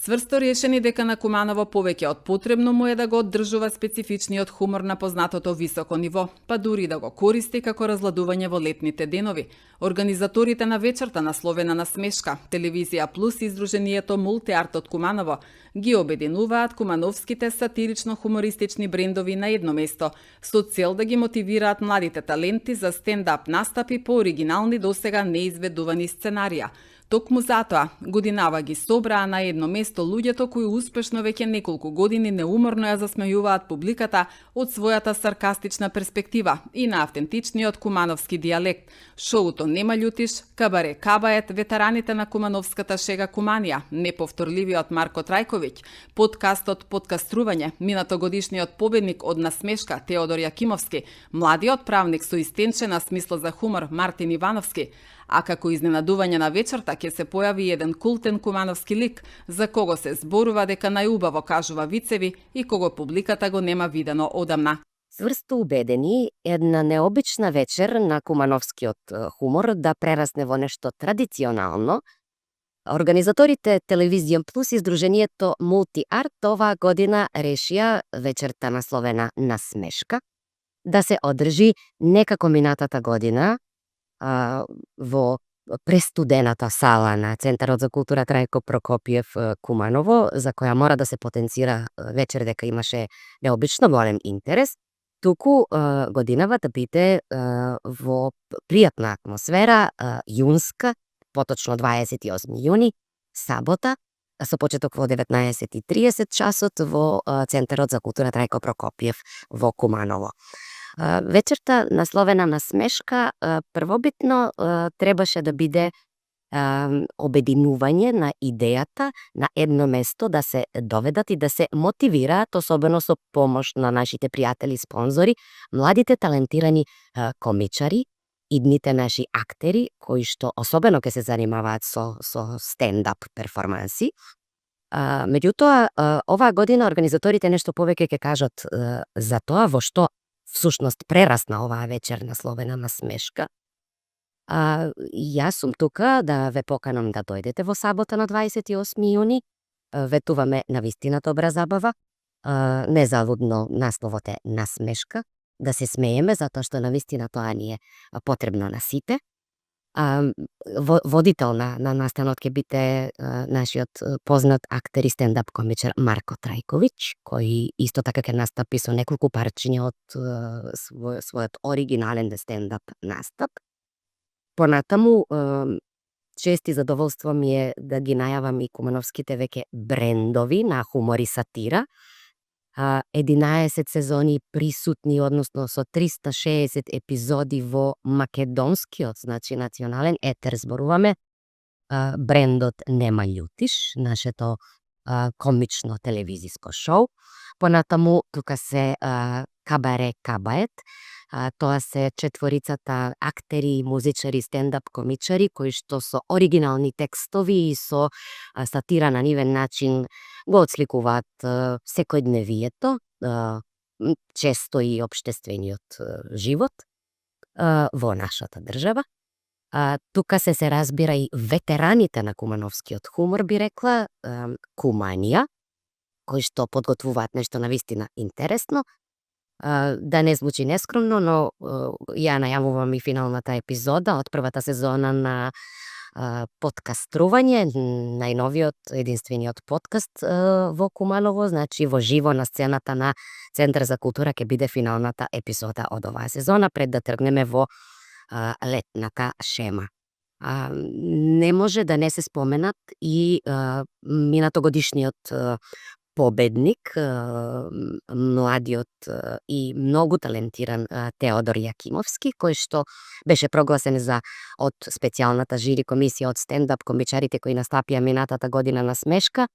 Цврсто решени дека на Куманово повеќе од потребно му е да го оддржува специфичниот хумор на познатото високо ниво, па дури да го користи како разладување во летните денови. Организаторите на вечерта насловена Насмешка, Телевизија Плюс и Издруженијето Мултиарт од Куманово ги обединуваат кумановските сатирично-хумористични брендови на едно место, со цел да ги мотивираат младите таленти за стендап настапи по оригинални досега неизведувани сценарија. Токму затоа, годинава ги собраа на едно место луѓето кои успешно веќе неколку години неуморно ја засмејуваат публиката од својата саркастична перспектива и на автентичниот кумановски дијалект. Шоуто Нема љутиш, Кабаре Кабает, ветераните на кумановската шега Куманија, неповторливиот Марко Трајковиќ, подкастот Подкастрување, минатогодишниот победник од Насмешка Теодор Јакимовски, младиот правник со истенчена смисла за хумор Мартин Ивановски, а како изненадување на вечерта ќе се појави еден култен кумановски лик, за кого се зборува дека најубаво кажува вицеви и кого публиката го нема видено одамна. Цврсто убедени, една необична вечер на кумановскиот хумор да прерасне во нешто традиционално. Организаторите Телевизија Плюс и Издруженијето Мултиарт оваа година решија вечерта насловена Насмешка да се одржи не како минатата година, во престудената сала на Центарот за култура Трајко Прокопиев Куманово, за која мора да се потенцира вечер дека имаше необично голем интерес, туку годинава да биде во пријатна атмосфера, јунска, поточно 28 јуни, сабота, со почеток во 19:30 часот во Центарот за култура Трајко Прокопиев во Куманово. Вечерта насловена Насмешка првобитно требаше да биде обединување на идејата на едно место да се доведат и да се мотивираат, особено со помош на нашите пријатели и спонзори, младите талентирани комичари, идните наши актери, кои што особено ќе се занимаваат со стендап перформанси. Меѓутоа, оваа година организаторите нешто повеќе ќе кажат за тоа во што всушност прерасна оваа вечер насловена Насмешка. Јас сум тука да ве поканам да дојдете во сабота на 28 јуни. Ветуваме на вистина добра забава. Незалудно насловот е Насмешка. Да се смееме, затоа што на вистина тоа ни е потребно на сите. Водител на настанот ќе биде нашиот познат актер и стендап комичар Марко Трајковиќ, кој исто така ќе настапи со неколку парчиња од својот оригинален стендап настап. Понатаму, чест и задоволство ми е да ги најавам и кумановските веќе брендови на хумор и сатира. 11 сезони присутни, односно со 360 епизоди во македонскиот, значи национален етер зборуваме, брендот Нема љутиш, нашето комично телевизиско шоу. Понатаму тука се Кабаре Кабает, тоа се четворицата актери, музичари, стендап комичари кои што со оригинални текстови и со сатира на нивен начин го отсликуваат секојдневието, често и општествениот живот во нашата држава. Тука се разбира и ветераните на кумановскиот хумор, би рекла, Куманија, кои што подготвуваат нешто навистина интересно. Да не звучи нескромно, но ја најавувам и финалната епизода од првата сезона на Подкастрување, најновиот единствениот подкаст во Куманово, значи во живо на сцената на Центар за култура ќе биде финалната епизода од оваа сезона пред да тргнеме во летната шема. Не може да не се споменат и минатогодишниот победник, младиот и многу талентиран Теодор Јакимовски, кој што беше прогласен од специјалната жири комисија од стендап комичарите кои настапија минатата година на Насмешка,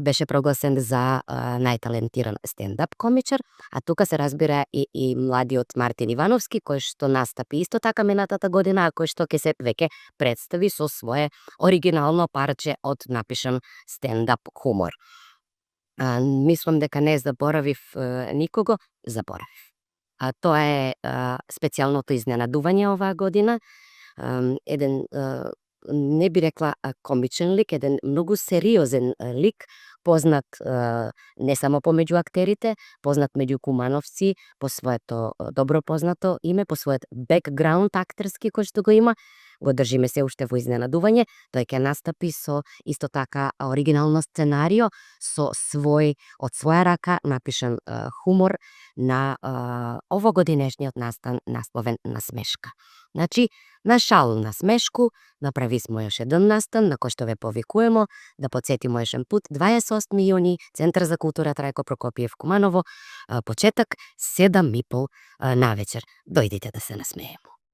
беше прогласен за најталентиран стендап комичар, а тука се разбира и младиот Мартин Ивановски, кој што настапи исто така минатата година, а кој што ќе се веќе представи со свое оригинално парче од напишан стендап хумор. Мислам дека не заборавив никого, заборавив. Тоа е специјалното изненадување оваа година, еден не би рекла комичен лик, еден многу сериозен лик, познат не само помеѓу актерите, познат меѓу кумановци, по своето добро познато име, по својот бекграунд актерски кој што го има, го држиме се уште во изненадување. Тој ќе настапи со исто така оригинално сценарио, со од своја рака напишан хумор на овогодинешниот настан насловен Насмешка. Значи, на шал на смешку, направи смо још еден настан на кој што ве повикуваме да потсетимо ешен пут 28 јуни, Центар за култура Трајко Прокопиев Куманово, почеток 7:30 навечер. Дојдите да се насмееме.